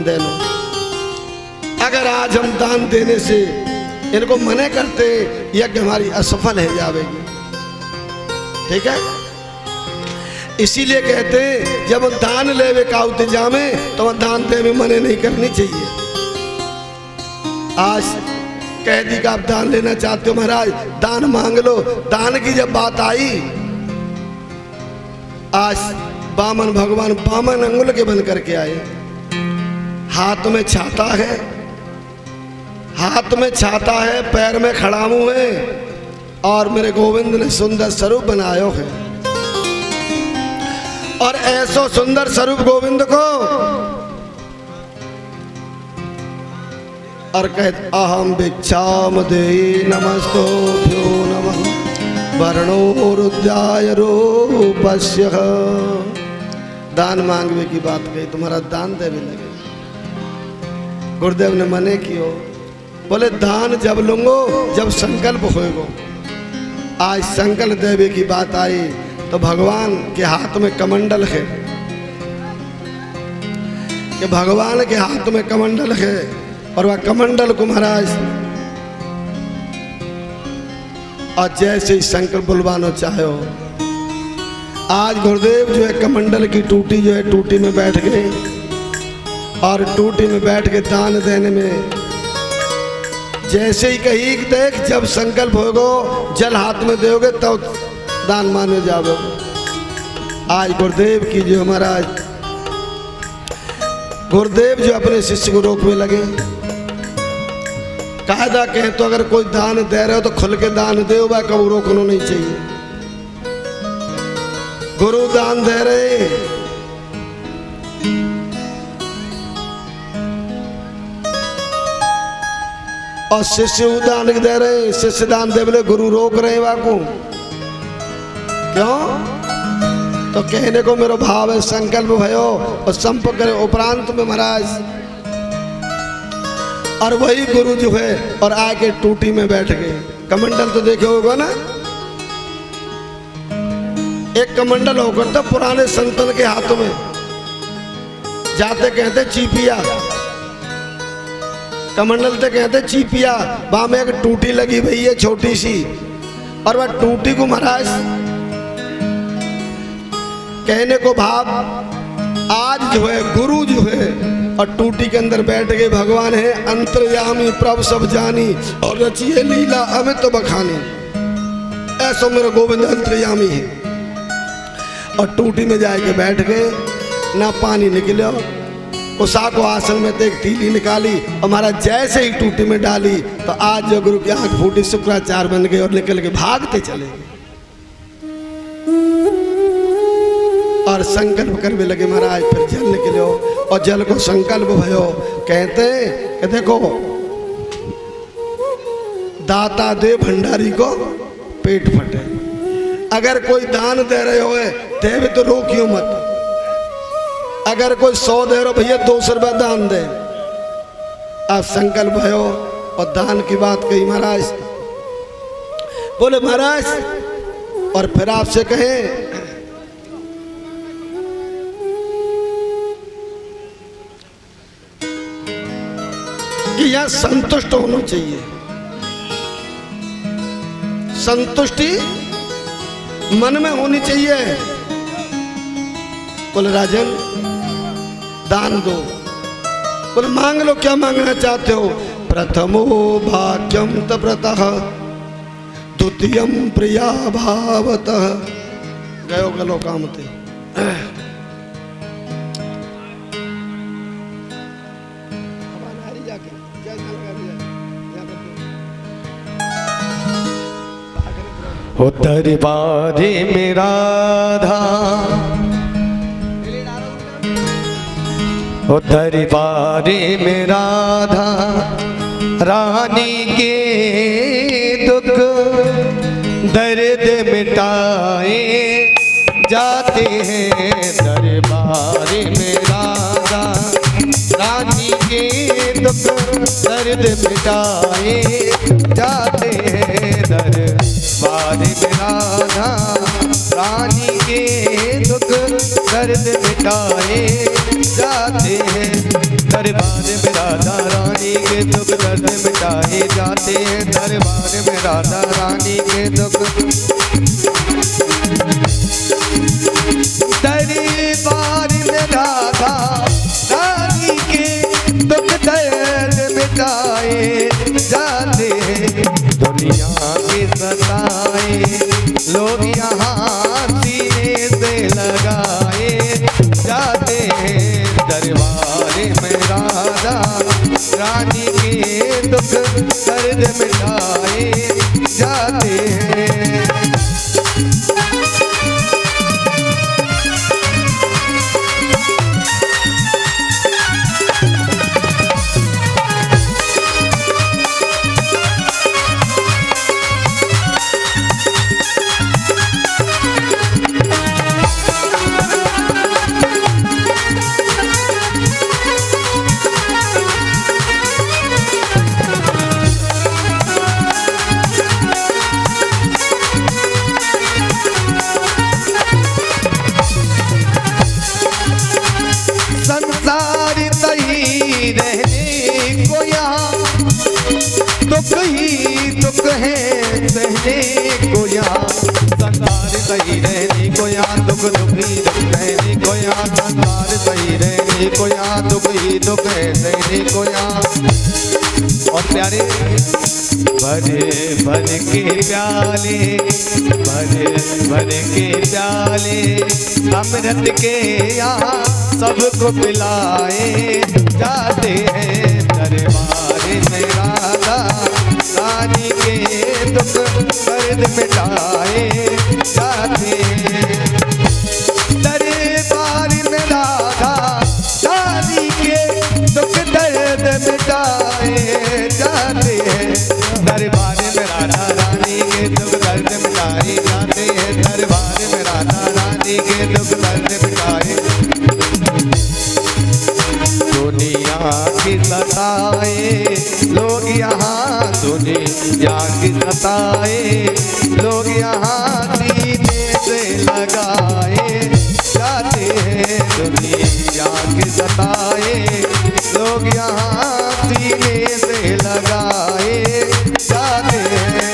देनो। अगर आज हम दान देने से इनको मना करते, यज्ञ हमारी असफल है जाएगी। ठीक है, इसीलिए कहते हैं जब दान लेवे का इंतजाम तो दान दे में मने नहीं करनी चाहिए। आज कह दी कि आप दान लेना चाहते हो महाराज, दान मांग लो। दान की जब बात आई, आज बामन भगवान बामन अंगुल के बन करके आए। हाथ में छाता है, हाथ में छाता है, पैर में खड़ामू है, और मेरे गोविंद ने सुंदर स्वरूप बनायो है। और ऐसो सुंदर स्वरूप गोविंद को, और कहते अहम भिक्षाम देहि नमस्तोभ्यो नमः वर्णोरुद्याय रूपस्य। दान मांगने की बात कही, तुम्हारा दान देने लगे। गुरुदेव ने मने कियो, बोले दान जब लूंगो जब संकल्प होएगो। आज संकल्प देवे की बात आई तो भगवान के हाथ में कमंडल है, कि भगवान के हाथ में कमंडल है, और वह कमंडल को महाराज और जैसे ही संकल्प बुलवाना चाहे हो। आज गुरुदेव जो है कमंडल की टूटी जो है टूटी में बैठ गए, और टूटी में बैठ के दान देने में जैसे ही कही देख जब संकल्प होगो जल हाथ में दोगे तब तो दान माने जाओगे। आज गुरुदेव की जो महाराज गुरुदेव जो अपने शिष्य को रोकने लगे। कायदा कहे तो अगर कोई दान दे रहे हो तो खुल के दान दे, वह कब रोकना नहीं चाहिए। गुरु दान दे रहे और शिष्य दान दे रहे, शिष्य दान दे बोले गुरु रोक रहे वाको। क्यों? तो कहने को मेरा भाव है संकल्प भयो और संपर्क करे उपरांत में महाराज, और वही गुरु जो है और आके टूटी में बैठ गए। कमंडल तो देखे होगा ना, एक कमंडल होकर तो पुराने संतन के हाथों में जाते कहते चीपिया, कमंडल तो कहते चीपिया। वहां में एक टूटी लगी हुई है छोटी सी, और वह टूटी को महाराज कहने को भाव आज जो है गुरु जो है और टूटी के अंदर बैठ गए। भगवान है अंतर्यामी प्रभु सब जानी, और रचिए लीला अमित तो बखानी। ऐसा मेरा गोविंद अंतर्यामी है। और टूटी में जाके बैठ गए, ना पानी निकलो, कुशा को आसन में तो एक तीली निकाली, हमारा जैसे ही टूटी में डाली तो आज जो गुरु की आंख फूटी, शुक्राचार्य बन गए और निकल के भागते चले गए। और संकल्प करने लगे महाराज, फिर जल निकलो और जल को संकल्प भयो। कहते कि देखो दाता दे भंडारी को पेट फटे। अगर कोई दान दे रहे हो देवे तो रोकियो मत। अगर कोई 100 दे रहे भैया 200 रुपया दान दे। आप संकल्प भयो और दान की बात कही महाराज। बोले महाराज, और फिर आपसे कहें कि यह संतुष्ट होना चाहिए। संतुष्टि मन में होनी चाहिए। बोले राजन दान दो। बोले मांग लो, क्या मांगना चाहते हो? प्रथमो भाग्यम तप्रतः द्वितीयम प्रिया भावतः गयो गलो कामते। उधर बारे में राधा, उधर बारे में राधा रानी के दुख दर्द मिटाए जाते हैं। दरबार में राधा रानी के दुख दर्द मिटाए जाते हैं। दरबार में राधा रानी के दुख दर्द मिटाए जाते हैं। दरबार दुख दर्द मिटाए जाते हैं दरबार में राधा रानी के दुख। दरबार में राधा रानी के दुख दर्द मिटाए जाते हैं दुनिया के सताए लोग यहाँ सीने से लगाए जाते हैं दरबार में राधा रानी के दुख दर्द मिटाए जाते हैं। संसार सही रहने को यहाँ दुख ही दुख है सहने को यहाँ। संसार सही रहने को यहाँ दुख दुख ही दुख रहने को यहाँ। संसार सही रहने को यहाँ दुख ही दुख है सहने को यहाँ। और प्यारे भरे भर के प्याले भरे भर के प्याले अमृत के यहाँ सबको पिलाए जाते हैं दरबार में राधा रानी के दुख दर्द मिटाए जाते हैं। दरबार में राधा रानी के दुख दर्द मिटाए जाते हैं दरबार में राधा रानी के दुख दर्द मिटाए जाते हैं दरबार में राधा रानी के दुख दर्द मिटाए। दुनिया की सताए लोग यहाँ दुनिया की सताए लोग यहाँ सीने से लगाए जाते हैं दुनिया की सताए लोग यहाँ सीने से लगाए जाते हैं।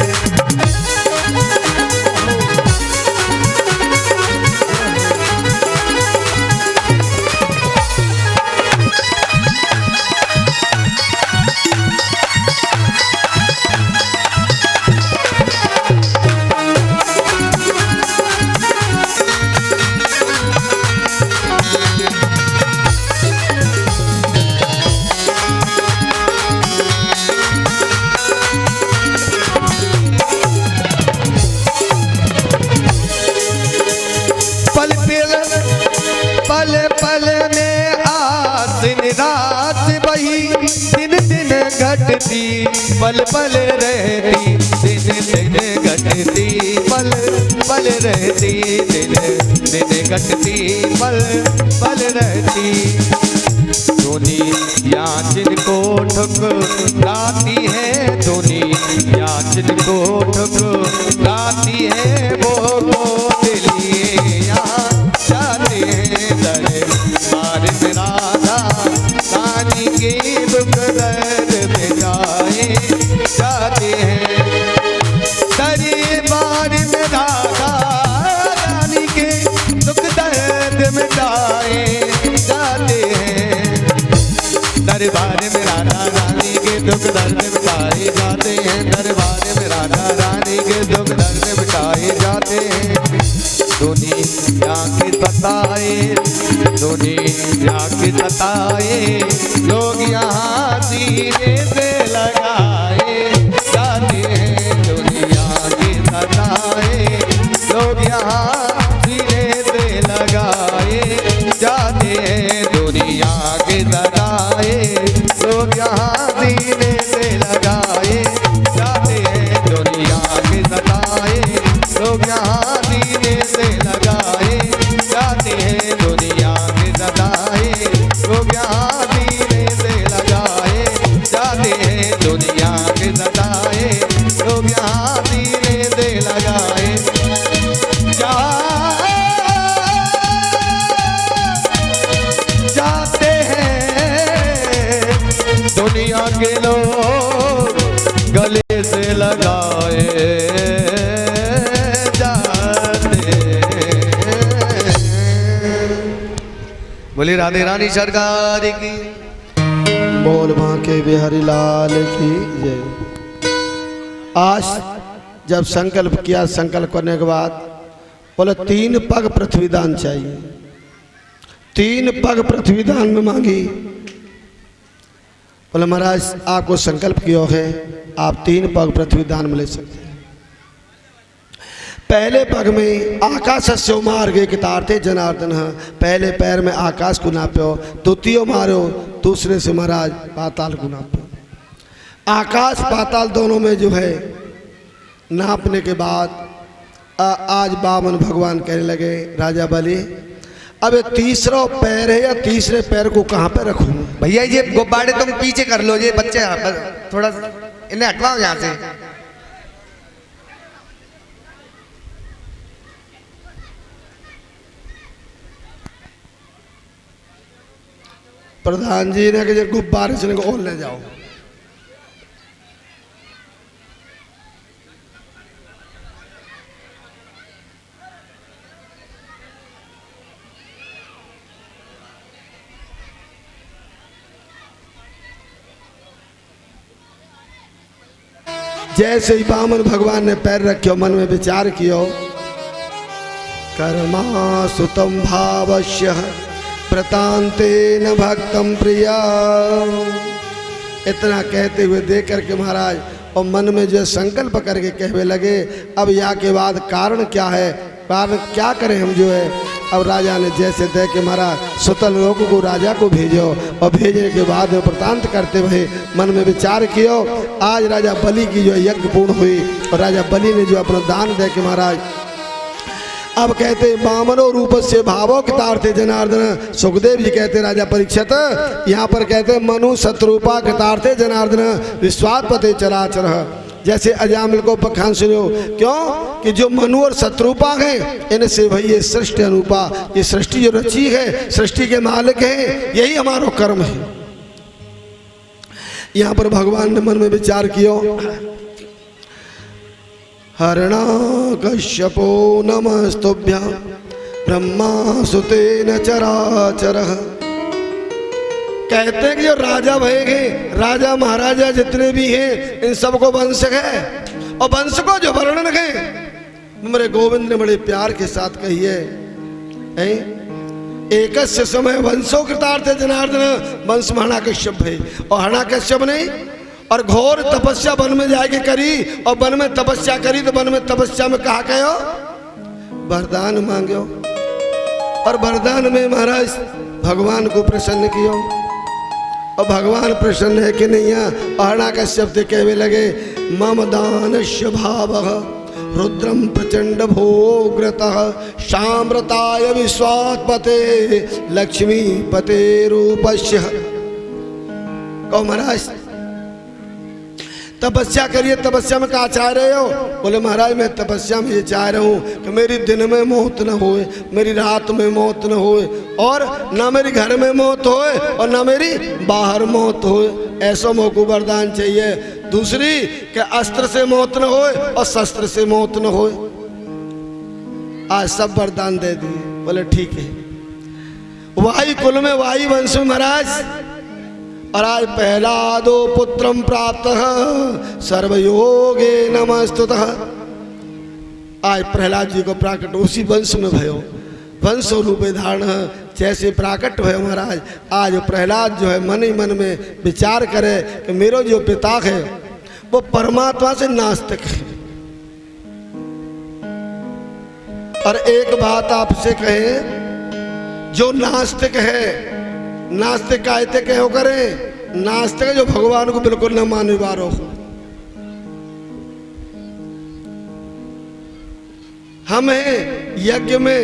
पल पल में आसिन रात बही दिन दिन घटती पल पल रहती दिन दिन घटती पल पल रहती दिन दिन घटती पल पल रहती। दुनिया जिनको ठुकराती है दुनिया जिनको ठुकराती है वो लिए यहाँ जाते हैं दरबार में राधा रानी के दुख दर्द मिटाए जाते हैं। दरबार में राधा रानी के दुख दर्द मिटाए जाते हैं दरबार में राधा रानी के दुख दर्द मिटाए जाते हैं दरबार में राधा रानी के दुख दर्द मिटाए जाते हैं। दुनिया की सताए दुनिया की सताए लोग यहाँ सीने से लगाए जाते हैं दुनिया की सताए लोग यहाँ सीने से लगाए जाते हैं दुनिया की सताए लोग यहाँ सीने से लगाए जाते हैं दुनिया की सताए लोग यहाँ सीने से लगाए जाते हैं दुनिया की सताए लोग यहाँ सीने से लगाए जाते हैं दुनिया की सताए लोग यहाँ सीने से लगाए जाते हैं दुनिया के लोग गले से लगाए जाते हैं। बोली राधे रानी सरकार की। बोल बांके बिहारी लाल की जय। आज जब संकल्प किया, संकल्प करने के बाद बोले 3 पग पृथ्वी दान चाहिए। 3 पग पृथ्वी दान में मांगी। बोले महाराज आपको संकल्प किया है, आप 3 पग पृथ्वी दान में ले सकते हैं। पहले पग में आकाश से मार्गे कितारते जनार्दन। पहले पैर में आकाश को नाप्यो, द्वितीय मारो, दूसरे से महाराज पाताल को नाप्यो। आकाश पाताल दोनों में जो है नापने के बाद आज बामन भगवान कहने लगे राजा बलि अब ये तीसरा पैर है या तीसरे पैर को कहाँ पे रखूं? भैया ये गुब्बारे तुम पीछे कर लो, ये बच्चे थोड़ा इन्हें हटवाओ यहाँ से। प्रधान जी ने कि गुब्बारे से और ले जाओ। जैसे ही बामन भगवान ने पैर रखियो, मन में विचार कियो, कर्मा सुतम भावश्य प्रतांते न भक्तम प्रिया। इतना कहते हुए देख करके महाराज और मन में जो संकल्प करके कहने लगे अब यहाँ के बाद कारण क्या है, कारण क्या करें हम जो है। अब राजा ने जैसे दे के महाराज सुतल लोगों को राजा को भेजो और भेजने के बाद प्रतांत करते हुए मन में विचार कियो। आज राजा बलि की जो यज्ञ पूर्ण हुई और राजा बलि ने जो अपना दान दे के महाराज अब कहते बामनो रूप से भावो कृतार्थे जनार्दन। सुखदेव जी कहते राजा परीक्षित यहाँ पर कहते मनु शत्रुपा कृतार्थे जनार्दन विश्वात्पते चराचर। जैसे अजामिल को पखान सुनो क्यों कि जो मनु और शत्रुपा हैं इनसे भाई ये सृष्टि अनुपा, ये सृष्टि जो रची है, सृष्टि के मालिक है, यही हमारा कर्म है। यहाँ पर भगवान ने मन में विचार किया हरणा कश्यपो नमस्तुभ्यं ब्रह्मा सुतेन चराचरः। कहते हैं कि जो राजा भयेंगे, राजा महाराजा जितने भी हैं इन सबको वंश है और वंश को जो वर्णन है मेरे गोविंद ने बड़े प्यार के साथ कही है। एकस्य समय वंशो कृतार्थे जनार्दन। वंश में हणा कश्यप है और हणा कश्यप नहीं और घोर तपस्या वन में जाके करी और वन में तपस्या करी तो वन में तपस्या में कहा कहो वरदान मांगो और वरदान में महाराज भगवान को प्रसन्न कियो और भगवान प्रसन्न है कि नहीं है। हरणा कश्यप से कहने लगे मम दानस्य भावः रुद्रम प्रचंड भोग्रतः शाम्रताय विश्वात्पते लक्ष्मी पते रूपस्य। कहो महाराज तपस्या करिए, तपस्या में क्या चाह रहे हो? बोले महाराज मैं तपस्या में ये चाह रहा हूँ कि मेरी दिन में मौत न होए, मेरी रात में मौत न होए और ना मेरी घर में मौत होए और ना मेरी बाहर मौत होए। ऐसा मोको वरदान चाहिए। दूसरी कि अस्त्र से मौत न होए और शस्त्र से मौत न होए। आज सब वरदान दे दिए। बोले ठीक है। वायु कुल में वायु वंश में महाराज और आज प्रहलादो पुत्रम प्राप्त सर्वयोगे नमस्तुतः। आज प्रहलाद जी को प्राकट उसी वंश में भयो, वंश रूप धारण जैसे प्राकट भयो महाराज। आज प्रहलाद जो है मन ही मन में विचार करे कि मेरा जो पिता है वो परमात्मा से नास्तिक है। और एक बात आपसे कहे, जो नास्तिक है, नास्तिक कहते कहो करें, नास्तिक जो भगवान को बिल्कुल न मानने वालो हो। हमें यज्ञ में,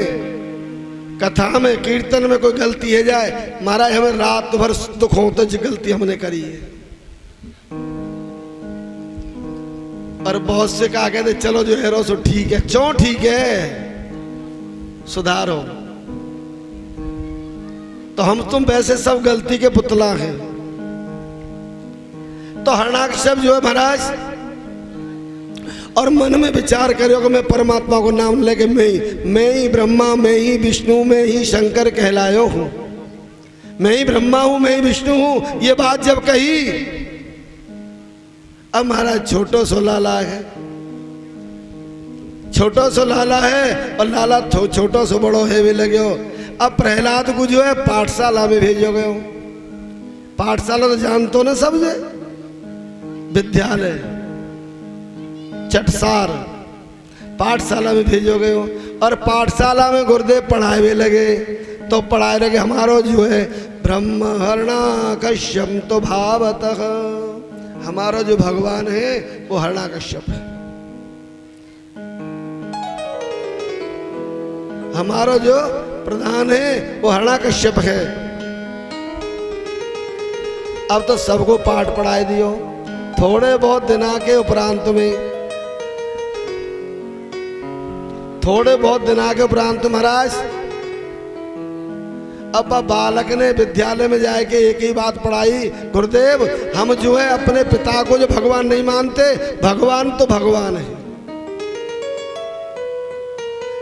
कथा में, कीर्तन में कोई गलती है जाए महाराज हमें रात भर दुख होता जी गलती हमने करी है। और बहुत से कहा कहते चलो जो है रो सो ठीक है। क्यों ठीक है? सुधारो। तो हम तुम वैसे सब गलती के पुतला हैं। तो हरणाकश्यप जो है महाराज, और मन में विचार करो कि मैं परमात्मा को नाम लेके मैं ही ब्रह्मा, मैं ही विष्णु, मैं ही शंकर कहलायो हूं, मैं ही ब्रह्मा हूं, मैं ही विष्णु हूं। ये बात जब कही, अब महाराज छोटो सो लाला है, छोटो सो लाला है, और लाला छोटो सो बड़ो है भी लगे हो। अब प्रहलाद को जो है पाठशाला में भेजो गए हो। पाठशाला तो जानते हो ना सब, जे विद्यालय चटसार, पाठशाला में भेजो गए हो। और पाठशाला में गुरुदेव पढ़ाए लगे, तो पढ़ाए लगे हमारो जो है ब्रह्म हरणाकश्यप तो भावतः, हमारा जो भगवान है वो हरणाकश्यप है, हमारा जो प्रधान है वो हरणाकश्यप है। अब तो सबको पाठ पढ़ाए दियो। थोड़े बहुत दिना के उपरांत में, थोड़े बहुत दिना के उपरांत महाराज, अब बालक ने विद्यालय में जाके एक ही बात पढ़ाई, गुरुदेव हम जो है अपने पिता को जो भगवान नहीं मानते, भगवान तो भगवान है।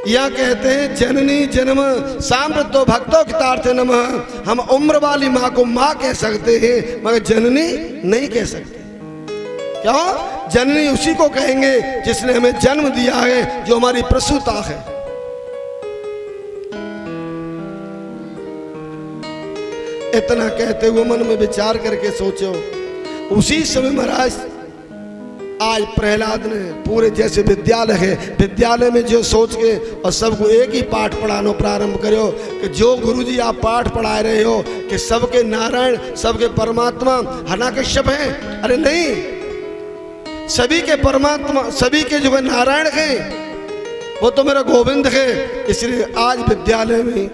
यह कहते हैं जननी जन्म सामृतो भक्तों कितार्थे नमः। हम उम्र वाली माँ को माँ कह सकते हैं, मगर जननी नहीं कह सकते। क्यों? जननी उसी को कहेंगे जिसने हमें जन्म दिया है, जो हमारी प्रसूता है। इतना कहते हुए मन में विचार करके सोचो, उसी समय महाराज आज प्रहलाद ने पूरे जैसे विद्यालय है, विद्यालय में जो सोच के और सबको एक ही पाठ पढ़ाना प्रारंभ करो कि जो गुरुजी आप पाठ पढ़ा रहे हो कि सबके नारायण, सबके परमात्मा हरणाकश्यप हैं। अरे नहीं, सभी के परमात्मा, सभी के जो है नारायण हैं, वो तो मेरा गोविंद है। इसलिए आज विद्यालय में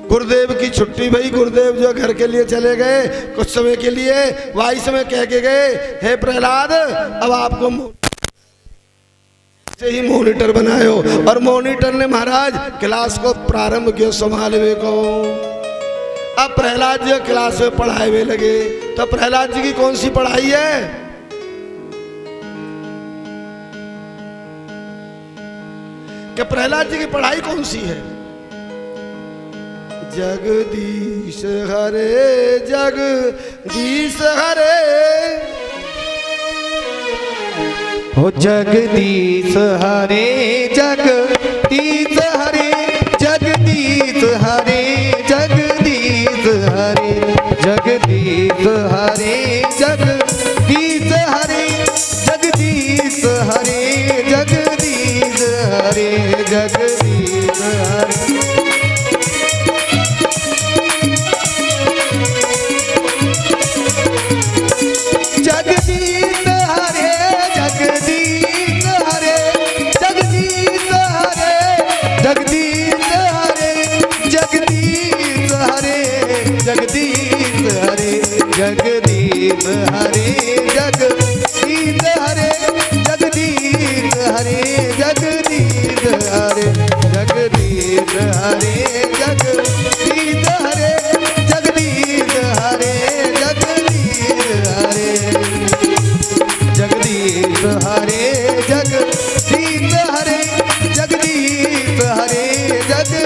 गुरुदेव की छुट्टी भई, गुरुदेव जो घर के लिए चले गए कुछ समय के लिए, वाई समय कह के गए, हे प्रहलाद अब आपको से ही मॉनिटर बनायो। और मॉनिटर ने महाराज क्लास को प्रारंभ किया संभालने को। अब प्रहलाद जी क्लास में पढ़ाए हुए लगे। तो प्रहलाद जी की कौन सी पढ़ाई है? कि प्रहलाद जी की पढ़ाई कौन सी है? जगदीश हरे जगदीश हरे, हो जगदीश हरे जगदीश हरे, जगदीश हरे जगदीश हरे, जगदीश हरे जगदीश हरे, जगदीश हरे जगदीश हरे, जगदीश हरे। जगदीश हरे जगदीश हरे, जगदीश हरे जगदीश हरे, जगदीश हरे जगदीश हरे, जगदीश हरे जगदीश हरे, जगदीश हरे जगदीश हरे, जगदीश हरे जगदीश हरे, जगदीश हरे जगदीश हरे,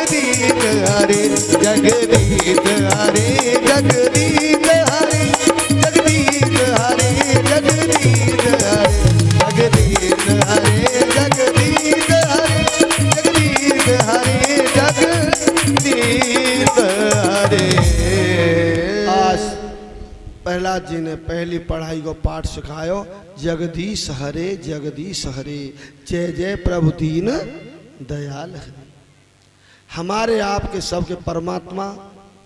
जगदीश हरे जगदीश हरे, जगदीश हरे जगदीश हरे, जगदीश हरे जगदीश हरे। आज प्रहलाद जी ने पहली पढ़ाई को पाठ सिखायो, जगदीश हरे जगदीश हरे, जय जय प्रभु दीन दयाल हरे। हमारे आपके सबके परमात्मा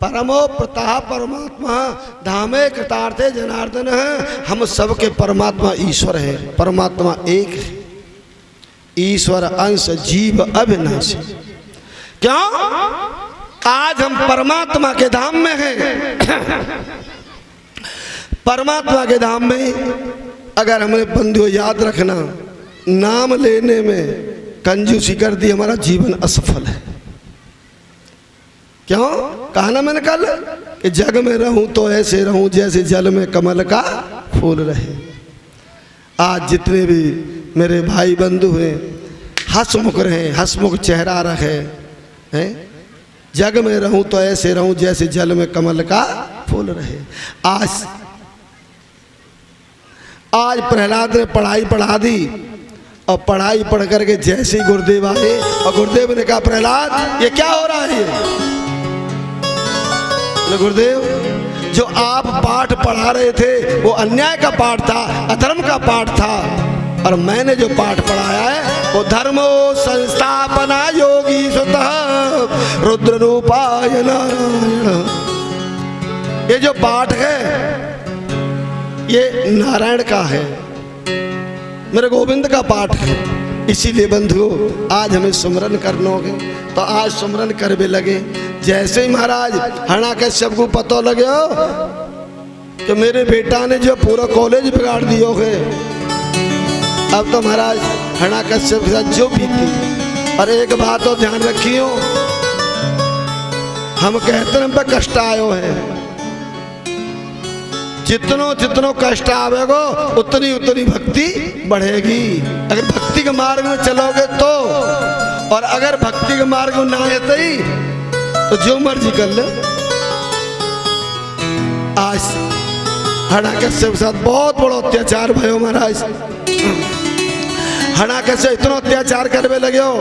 परमो प्रताप परमात्मा धामे कृतार्थे जनार्दन है। हम सबके परमात्मा ईश्वर है, परमात्मा एक है, ईश्वर अंश जीव अविनाशी। क्यों? आज हम परमात्मा के धाम में हैं। परमात्मा के धाम में अगर हमने बंधुओं याद रखना, नाम लेने में कंजूसी कर दी, हमारा जीवन असफल है। क्यों? कहा ना मैंने कल कि जग में रहूं तो ऐसे रहूं जैसे जल में कमल का फूल रहे। आज जितने भी मेरे भाई बंधु हैं हंसमुख रहे, हंसमुख चेहरा रखे हैं। जग में रहूं तो ऐसे रहूं जैसे जल में कमल का फूल रहे। आज प्रहलाद ने पढ़ाई पढ़ा दी और पढ़ाई पढ़ करके जैसे ही गुरुदेव आए और गुरुदेव ने कहा प्रहलाद ये क्या हो रहा है? ये गुरुदेव जो आप पाठ पढ़ा रहे थे वो अन्याय का पाठ था, अधर्म का पाठ था, और मैंने जो पाठ पढ़ाया है वो धर्मो संस्थापना योगी स्वतः रुद्र रूपाय नारायण। ये जो पाठ है ये नारायण का है, मेरे गोविंद का पाठ है। इसीलिए बंधुओं आज हमें सुमरन करना होगा, तो आज सुमरन कर भी लगे। जैसे ही महाराज हरणाकश्यप को पता लगे कि मेरे बेटा ने जो पूरा कॉलेज बिगाड़ दियो है, अब तो महाराज हरणाकश्यप के साथ जो बीती। और एक बात और ध्यान रखियो, हम कहते हैं हम पे कष्ट आयो है, जितनो जितनो कष्ट आवेगो उतनी उतनी भक्ति बढ़ेगी। अगर भक्ति के मार्ग में चलोगे तो, और अगर भक्ति के मार्ग में ना आते तो जो मर्जी कर ले। आज हरणाकश्यप के साथ बहुत बड़ा अत्याचार भयो महाराज। हरणाकश्यप इतना अत्याचार करने लगे हो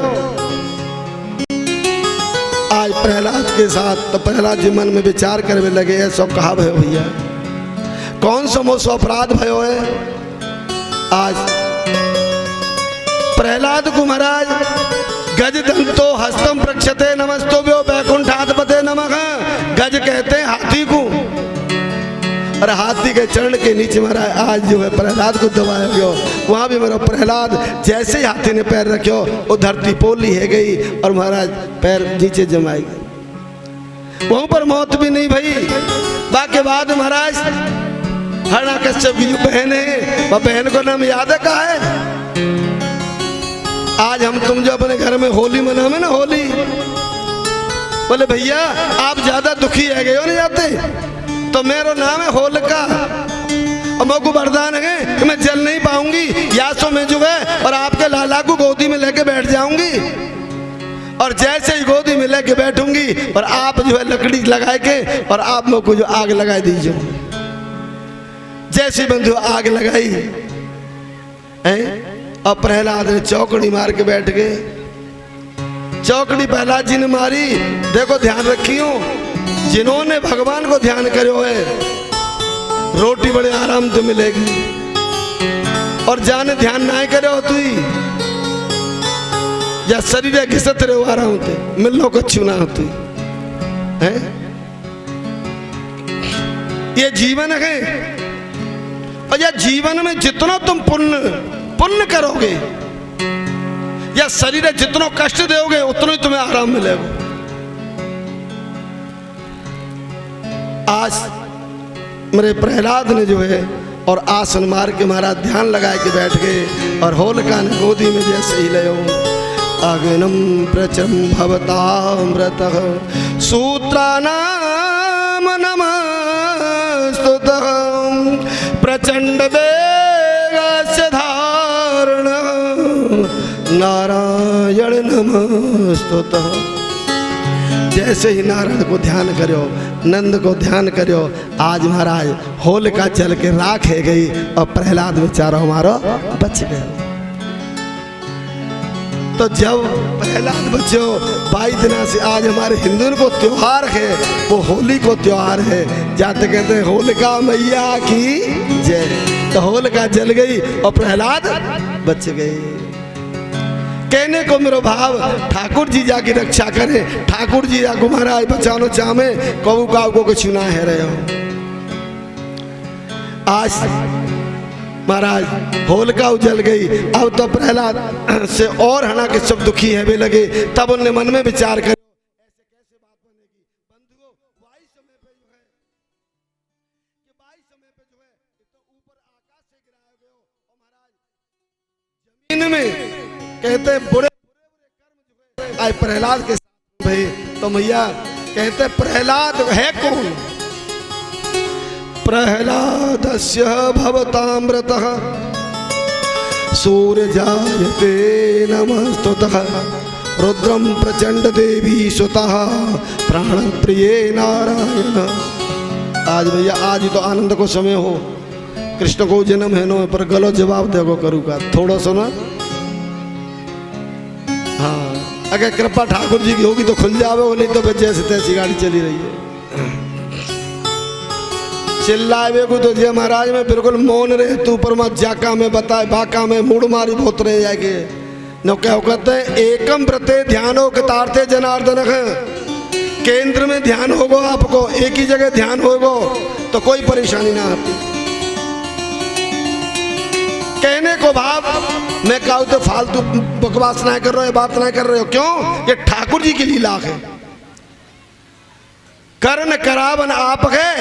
आज प्रहलाद के साथ, तो प्रहलाद जी मन में विचार करने लगे है सब कहा भयो भैया कौन सा मोस अपराध भयो है। आज प्रहलाद को महाराज गज दंतो हस्तम प्रक्षते नमस्तो व्यो बैकुंठाधिपते नमः। गज कहते हैं हाथी को, और हाथी के चरण के नीचे महाराज आज जो है प्रहलाद को दबाया गया। वहां भी मेरा प्रहलाद जैसे ही हाथी ने पैर रखो वो धरती पोली है गई और महाराज पैर नीचे जमाई गई। वहां पर मौत भी नहीं भई। बाकी बाद महाराज हरणाकश्यप की जो बहन है वह बहन को नाम याद है का है। आज हम तुम जो अपने घर में होली मनावे ना, होली बोले भैया आप ज्यादा दुखी है गए हो नहीं जाते, तो मेरा नाम है होलिका और मेरे को वरदान है कि मैं जल नहीं पाऊंगी, या सो मैं जो है और आपके लाला को गोदी में लेके बैठ जाऊंगी, और जैसे ही गोदी में लेके बैठूंगी और आप जो है लकड़ी लगा के और आप मेरे को जो आग लगा दीजिए। जैसी बंधु आग लगाई हैं और प्रहलाद ने चौकड़ी मार के बैठ गए। चौकड़ी प्रहलाद जी ने मारी। देखो ध्यान रखियो, जिन्होंने भगवान को ध्यान करो है रोटी बड़े आराम से मिलेगी, और जाने ध्यान ना करो तु या शरीर घिसत रहो आराम से मिलो कछु ना होती है। ये जीवन है, और यह जीवन में जितना तुम पुण्य करोगे या शरीर है जितना कष्ट दोगे उतना ही तुम्हें आराम मिलेगा। आज मेरे प्रहलाद ने जो है और आसन मार के महाराज ध्यान लगा के बैठ गए, और होलिका ने गोदी में जैसे ही ले अग्नम प्रचम भवतामृतः सूत्रानाम नमस्तुतः प्रचंड वेगस्य धारण नारायण नमस्तुतः। जैसे ही नारायण को ध्यान करो, नंद को ध्यान करो, आज महाराज होलिका जल के राख है गई और प्रहलाद बेचारा हमारा बच गया। तो जब प्रहलाद बच्चों 22 दिना से आज हमारे हिंदुओं को त्योहार है, वो होली को त्योहार है। जाते कहते हैं होलिका मैया की जय। तो होलिका जल गई और प्रहलाद बच गए। कहने को मेरा भाव ठाकुर जी जाकी रक्षा करे, ठाकुर जी जाको महाराज बचानो चाहे कबू काव को कुछ ना है रहे हो। आज महाराज होलिका उजल गई, अब तो प्रहलाद से और हरणाकश्यप दुखी है भी लगे। तब उन्होंने मन में विचार कर ऐसे कैसे बात बनेगी। बंधुओं वाई समय पे जो है कि वाई समय पे जो है तो ऊपर आकाश से गिराया गया और महाराज जमीन में कहते बुरे कर्म जो है आज प्रहलाद के साथ भाई। तो मैया कहते प्रहलाद है कौन? प्रहलादस्य भवतामृतः सूर्यजायते नमस्तुतः रुद्रम प्रचंड देवी सुतः प्राण प्रिय नारायण। आज भैया आज ही तो आनंद को समय हो, कृष्ण को जन्म है नो, पर गलत जवाब देखो करूँ का थोड़ा सुना। हाँ अगर कृपा ठाकुर जी की होगी तो खुल जावे, वो नहीं तो जैसे तैसी गाड़ी चली रही है। चिल्लावे को तो जय महाराज में बिल्कुल मौन रहे तू, पर मत जाका में बताए बाका में मुड़ मारी बहुत रहे जाके नो क्या कहते हैं एकम व्रते ध्यानो कृतार्थे जनार्दन। केंद्र में ध्यान होगो, आपको एक ही जगह ध्यान होगो तो कोई परेशानी ना आती। कहने को भाव मैं कहूँ तो फालतू बकवास ना कर रहे हो, बात ना कर रहे हो, क्यों? ये ठाकुर जी की लीला है। करण करावन आप है,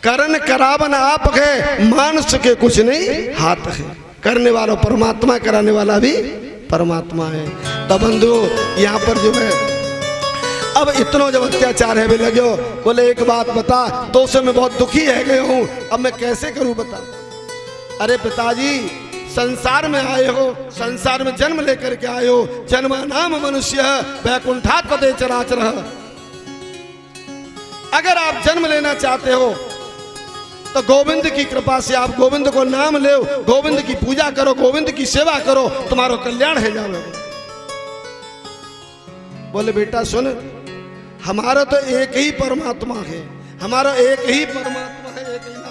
करण करावन आप है, मानुष के कुछ नहीं हाथ है। करने वाला परमात्मा, कराने वाला भी परमात्मा है। तब बंधु यहाँ पर जो है अब इतना जब अत्याचार है भी लगे हो, बोले एक बात बता, तो से मैं बहुत दुखी है गए हूँ, अब मैं कैसे करूँ बता। अरे पिताजी संसार में आए हो, संसार में जन्म लेकर के आए हो, जन्म नाम मनुष्य वैकुंठात् पदे चराचर। अगर आप जन्म लेना चाहते हो तो गोविंद की कृपा से आप गोविंद को नाम ले, गोविंद की पूजा करो, गोविंद की सेवा करो, तुम्हारा कल्याण है जाओ। बोले बेटा सुन, हमारा तो एक ही परमात्मा है, हमारा एक ही परमात्मा है, एक ही नाम है।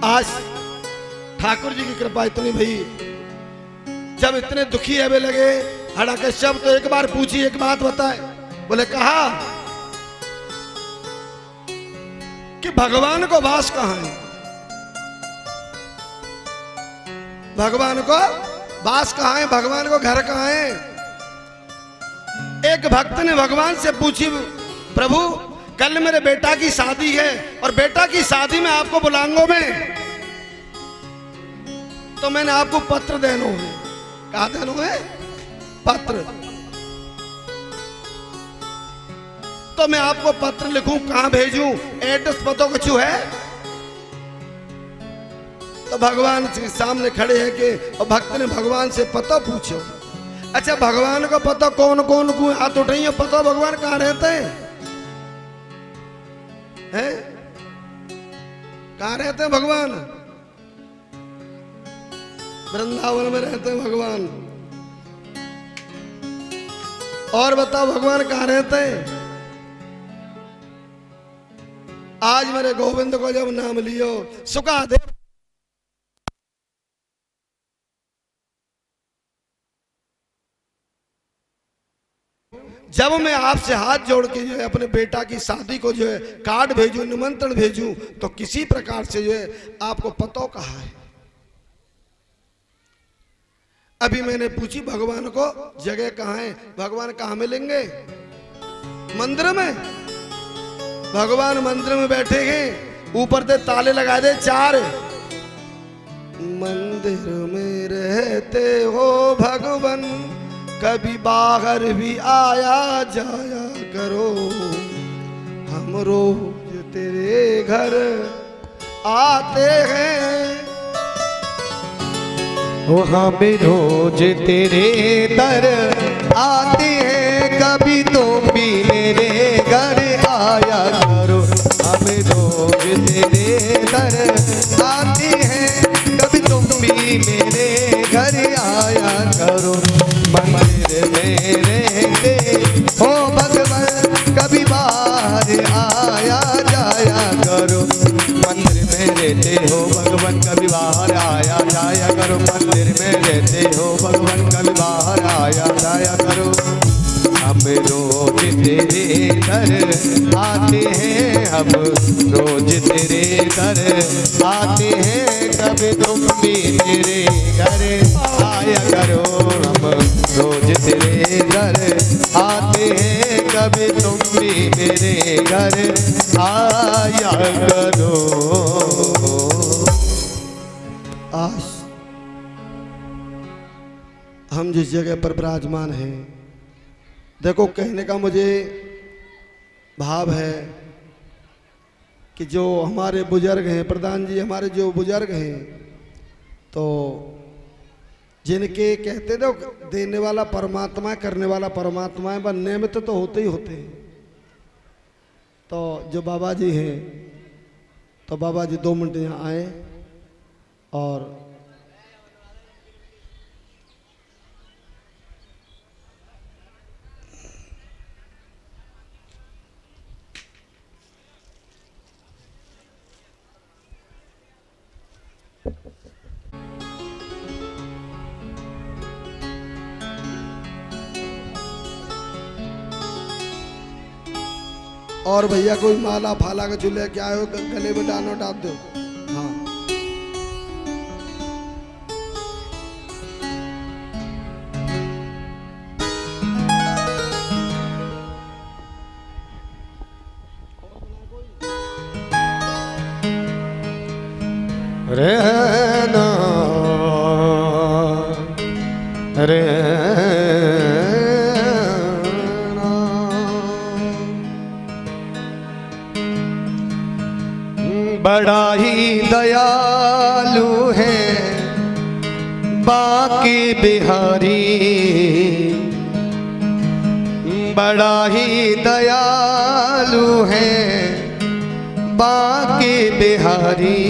आज ठाकुर जी की कृपा इतनी भई, जब इतने दुखी है वे लगे हड़ाकश्यप, तो एक बार पूछी, एक बात बताए। बोले कहा कि भगवान को वास कहाँ है, भगवान को वास कहाँ है, भगवान को घर कहाँ है। एक भक्त ने भगवान से पूछी, प्रभु कल मेरे बेटा की शादी है और बेटा की शादी में आपको बुलाऊंगा मैं, तो मैंने आपको पत्र देना है। कहा देना है? पत्र। तो मैं आपको पत्र लिखूं, कहां भेजूं, एड्रेस पता कुछ है? तो भगवान के सामने खड़े हैं कि, और भक्त ने भगवान से पता पूछो। अच्छा भगवान का पता कौन कौन को हाथ उठाइए, पता भगवान कहाँ रहते हैं? कहाँ रहते हैं भगवान? वृंदावन में रहते हैं भगवान। और बताओ भगवान कहाँ रहते हैं? आज मेरे गोविंद को जब नाम लियो, सुखादेव जब मैं आपसे हाथ जोड़ के जो है अपने बेटा की शादी को जो है कार्ड भेजूं, निमंत्रण भेजूं, तो किसी प्रकार से जो है आपको पता कहाँ है? अभी मैंने पूछी भगवान को जगह कहाँ है, भगवान कहाँ मिलेंगे? मंदिर में। भगवान मंदिर में बैठे हैं, ऊपर से ताले लगा दे 4। मंदिर में रहते हो भगवान, कभी बाहर भी आया जाया करो, हम रोज तेरे घर आते हैं, वो हम रोज तेरे दर आते हैं, कभी तुम भी मेरे घर आया करो, हम रोज तेरे दर आते हैं, कभी तुम भी मेरे घर आया करो। मंदिर में रहते हो भगवान, कभी बाहर आया जाया करो, मंदिर में रहते हो भगवान, कभी बाहर आया जाया करो, मंदिर में रहते हो भगवान, कभी बाहर आया जाया करो, हम रोज तेरे दर आते हैं, हम रोज तेरे दर आते हैं, कभी तुम भी मेरे घर आया करो, हम रोज तेरे घर आते हैं, कभी तुम भी मेरे घर आया करो। हम जिस जगह पर विराजमान हैं, देखो कहने का मुझे भाव है कि जो हमारे बुजुर्ग हैं, प्रधान जी हमारे जो बुजुर्ग हैं, तो जिनके कहते थे देने वाला परमात्मा है, करने वाला परमात्मा है, बनने में तो होते ही होते हैं। तो जो बाबा जी हैं, तो बाबा जी 2 मिनट यहाँ आए और भैया कोई माला फाला का चूल्हे क्या हो, गले में डालो डाल दो। हाँ रहना रे बड़ा ही दयालु है बांके बिहारी, बड़ा ही दयालु है बांके बिहारी।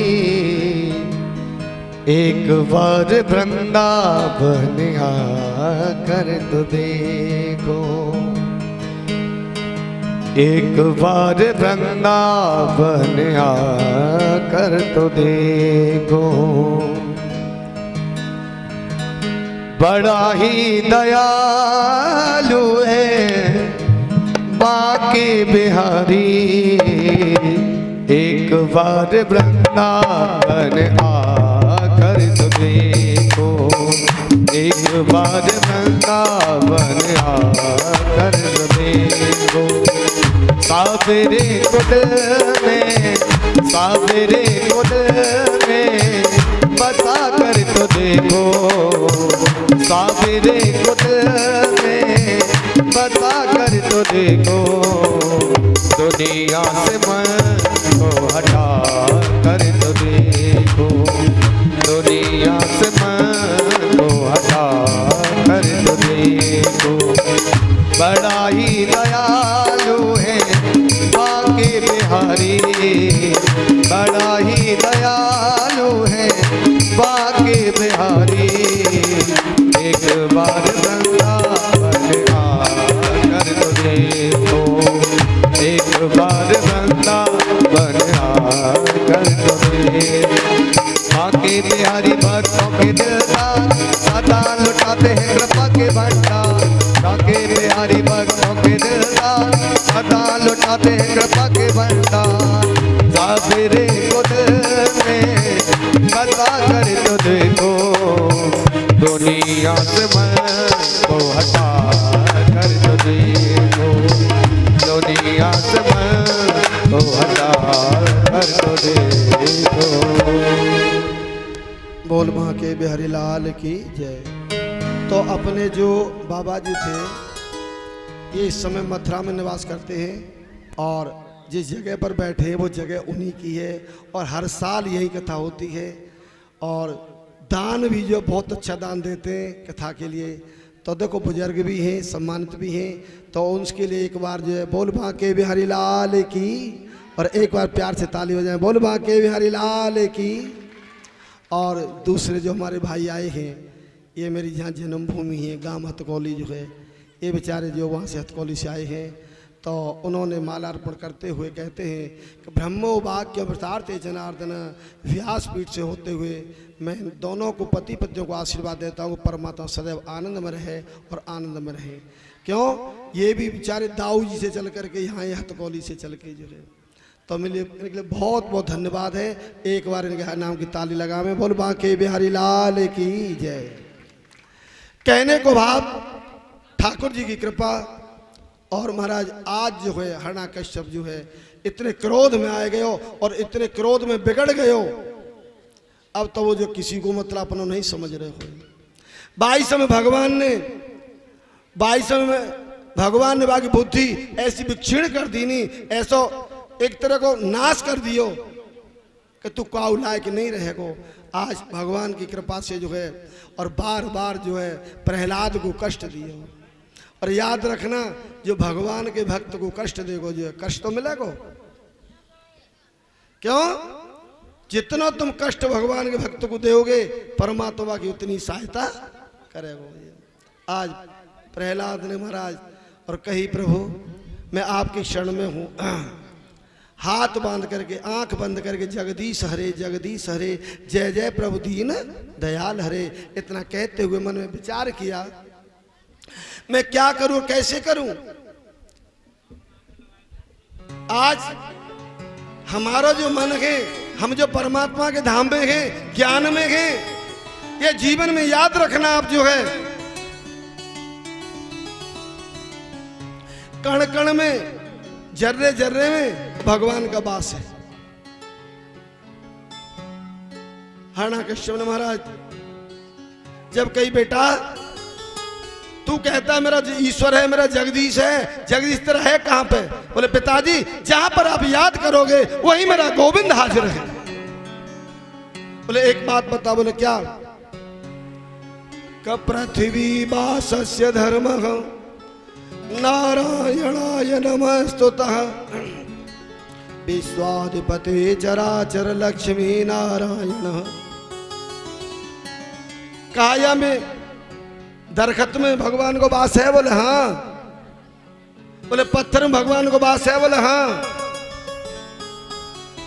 एक बार वृंदावन आकर तो देखो, एक बार वृंदावन आकर तो देखो, बड़ा ही दयालु है बांके बिहारी। एक बार वृंदावन आकर तो देखो, एक बार वृंदावन आकर तो देखो। सावरे कुट में, सावरे कुट में बसा कर तो देखो, सावरे कुट में बसा कर तो देखो। दुनिया से मन को हटा कर तो देखो, दुनिया से मन को हटा कर तो देखो। बड़ा ही दयालु है बांके बिहारी, बड़ा ही दयालु है बांके बिहारी। एक बार वृंदावन आकर तो देखो, एक बार वृंदावन आकर तो देखो। बांके बिहारी भक्तों के दिलदार, सदा लुटाते हैं कृपा के भंडार। बांके बिहारी भक्तों के दिलदार, सदा लुटाते हैं कृपा के भंडार। सावरे कुट में बसा कर तो देखो, दुनिया से मन को हटा कर तो देखो, दुनिया से मन को हटा कर तो देखो। बोल बांके बिहारी लाल की जय। तो अपने जो बाबा जी थे, ये इस समय मथुरा में निवास करते हैं और जिस जगह पर बैठे हैं वो जगह उन्हीं की है और हर साल यही कथा होती है। और दान भी जो बहुत अच्छा दान देते हैं कथा के लिए। तो देखो बुजुर्ग भी हैं, सम्मानित भी हैं, तो उनके लिए एक बार जो है बोल बांके बिहारी लाल की, और एक बार प्यार से ताली हो जाए, बोल बांके बिहारी लाल की। और दूसरे जो हमारे भाई आए हैं, ये मेरी जहाँ जन्मभूमि है, गांव हथकौली जो है, ये बेचारे जो वहाँ से हथकौली से आए हैं, तो उन्होंने मालार्पण करते हुए कहते हैं कि ब्रह्मो वाक्य अमृतार्थे जनार्दन, व्यासपीठ से होते हुए मैं दोनों को पति पत्नियों को आशीर्वाद देता हूँ, परमात्मा सदैव आनंद में रहे और आनंद में रहे। क्यों? ये भी बेचारे दाऊ जी से चल करके यहाँ हथकौली से चल के जो है, तो मेरे इनके लिए बहुत बहुत धन्यवाद है। एक बार इनके नाम की ताली लगा में बोल बांके बिहारी लाल की जय। कहने को भाव ठाकुर जी की कृपा। और महाराज आज जो है हिरण्यकश्यप जो है इतने क्रोध में आए गए हो और इतने क्रोध में बिगड़ गए हो, अब तो वो जो किसी को मतलब अपना नहीं समझ रहे हो। 22 में भगवान ने बाकी बुद्धि ऐसी विक्षीण कर दी नी, ऐसो एक तरह को नाश कर दियो कि तू काऊ लायक नहीं रहेगो। आज भगवान की कृपा से जो है और बार बार जो है प्रहलाद को कष्ट दियो। और याद रखना, जो भगवान के भक्त को कष्ट देगो जो है कष्ट तो मिलेगो। क्यों? जितना तुम कष्ट भगवान के भक्त को दोगे परमात्मा की उतनी सहायता करेगो। आज प्रहलाद ने महाराज और कही, प्रभु मैं आपके शरण में हूँ, हाथ बांध करके आंख बंद करके जगदीश हरे जय जय प्रभु दीन दयाल हरे, इतना कहते हुए मन में विचार किया मैं क्या करूं, कैसे करूं। आज हमारा जो मन है, हम जो परमात्मा के धाम में हैं, ज्ञान में हैं, ये जीवन में याद रखना। आप जो है कण कण में, जर्रे जर्रे में भगवान का वास है। हिरण्यकश्यप ने महाराज जब कही, बेटा तू कहता मेरा ईश्वर है, मेरा जगदीश है, जगदीश तेरा है कहां पे? बोले पिताजी जहां पर आप याद करोगे वहीं मेरा गोविंद हाजिर है। बोले एक बात बता। बोले क्या? क पृथ्वी वासस्य धर्मः नारायणाय नमस्तुतः विश्वाधिपते चराचर लक्ष्मी नारायण। काया में दरखत में भगवान को वास है? बोले हाँ। बोले पत्थर में भगवान को वास है? बोले हाँ।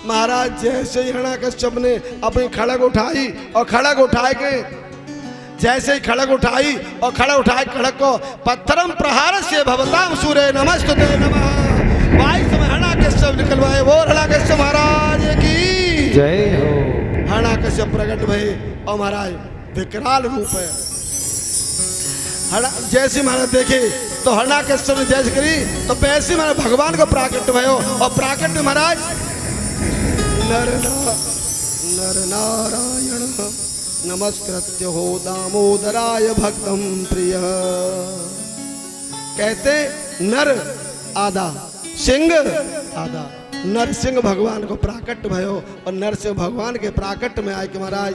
महाराज जैसे ही हिरण्यकश्यप ने अपनी खड़ग उठाई और खड़ग उठाए के जैसे ही खड़ग उठाई और खड़ग उठाए खड़ग को पत्थरम प्रहार से भवताम सूर्य नमस्तुते नमः। 22 में हिरण्यकश्यप निकलवाए। वो हिरण्यकश्यप महाराज की जय हो। हिरण्यकश्यप प्रकट भये और महाराज विकराल रूप है। जैसे महाराज देखे तो हिरण्यकश्यप ने जैसे करी तो वैसे महाराज भगवान को प्राकट भयो और प्राकट में महाराज नर नारायण नमस्कृत्य हो दामोदराय भक्तम प्रिय। कहते नर आधा सिंह आधा। नरसिंह भगवान को प्राकट भयो और नरसिंह भगवान के प्राकट में आए कि महाराज,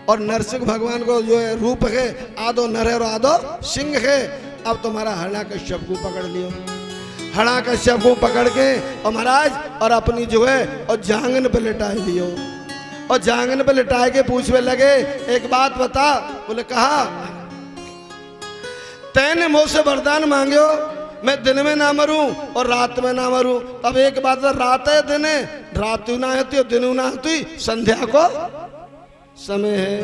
और नरसिंह भगवान को जो है रूप है आधो नर है और आधो सिंह है। अब तुम्हारा हिरण्यकश्यप को पकड़ लियो। हिरण्यकश्यप को पकड़ के और महाराज और अपनी जो है और जांगन पे लिटाए लियो और जांगन पे लिटाए के पूछने लगे एक बात बता। बोले कहा? तैने मुझसे वरदान मांगो मैं दिन में ना मरूं और रात में ना मरूं। तब एक बात, रात है दिन है, रात ना होती दिन ना होती, संध्या को समय है।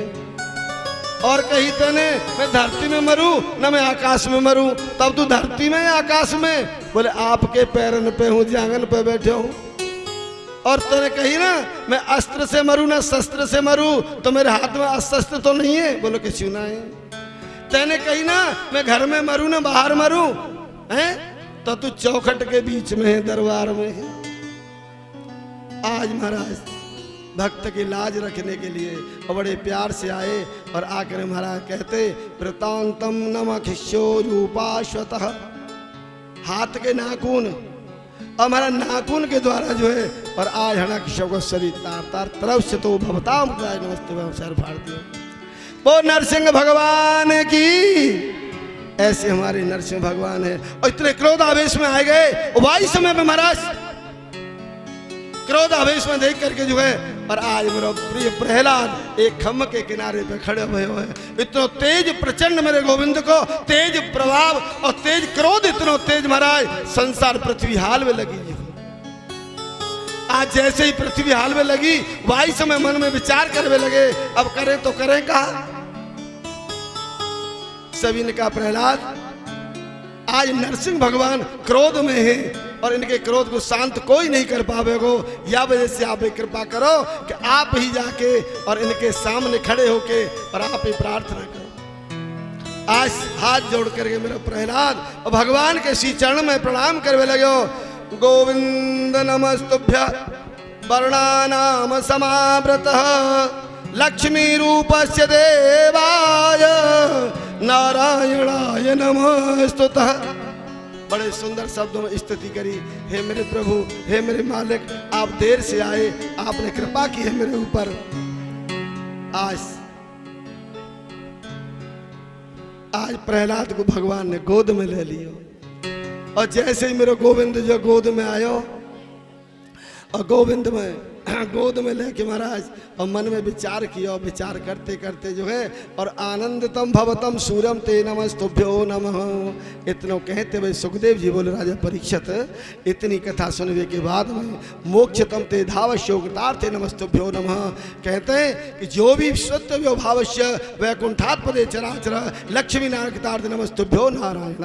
और कही तने मैं धरती में मरूं न मैं आकाश में मरूं। तब तू धरती में या आकाश में? बोले आपके पैरन पे हूं, जांगन पे बैठे हूं। और तूने कही ना मैं अस्त्र से मरूं ना शस्त्र से मरूं, तो मेरे हाथ में अस्त्र तो नहीं है? बोलो कि चुना है। तैने कही ना मैं घर में मरूं ना बाहर मरूं, हैं? तो तू चौखट के बीच में है, दरबार में है। आज महाराज भक्त की लाज रखने के लिए और बड़े प्यार से आए और आकर महाराज कहते वृतांतम नमखिष्यो रूपाश्वतः। हाथ के नाखून और हमारा नाखून के द्वारा जो है और आज हिरण्यकश्यप को शरीर तार तार तरफ से तो भवताम नमस्ते सर फाड़ दिया। वो नरसिंह भगवान की ऐसे हमारे नरसिंह भगवान है। और इतने क्रोध आवेश में आ गए। वही समय में महाराज क्रोध आवेश में देख करके जो है और आज मेरा प्रिय प्रहलाद एक खम्भ के किनारे पे खड़े हुए हैं। इतना तेज प्रचंड मेरे गोविंद को तेज प्रभाव और तेज क्रोध, इतना तेज महाराज संसार पृथ्वी हाल में लगी। आज जैसे ही पृथ्वी हाल में लगी वही समय मन में विचार करने लगे अब करें तो करें कहा। सभी ने कहा प्रहलाद आज नरसिंह भगवान क्रोध में है और इनके क्रोध को शांत कोई नहीं कर पावेगो। या वजह से आप कृपा करो कि आप ही जाके और इनके सामने खड़े होके और आप ही प्रार्थना करो। आज हाथ जोड़ करके मेरा प्रहलाद और भगवान के श्री चरण में प्रणाम करने लगे। गोविंद नमस्तुभ्य वर्णानाम समावृतः लक्ष्मी रूपस्य देवाय नारायणाय नमस्तुतः। बड़े सुंदर शब्दों में स्तुति करी। हे मेरे प्रभु, हे मेरे मालिक, आप देर से आए, आपने कृपा की है मेरे ऊपर। आज प्रहलाद को भगवान ने गोद में ले लियो, और जैसे ही मेरे गोविंद जो गोद में आयो, और गोविंद में गोद में लेके महाराज और मन में विचार किया, और विचार करते करते जो है और आनंदतम भवतम सूरम ते नमस्तुभ्यो नमः। इतनो कहते हुए सुखदेव जी बोले, राजा परीक्षित, इतनी कथा सुनने के बाद में मोक्षतम ते धावश्योगतार्थे नमस्तुभ्यो नमः। कहते हैं कि जो भी सत्य भावश्य वैकुंठात्पदे चराचर लक्ष्मी नारायण नमस्तुभ्यो नारायण।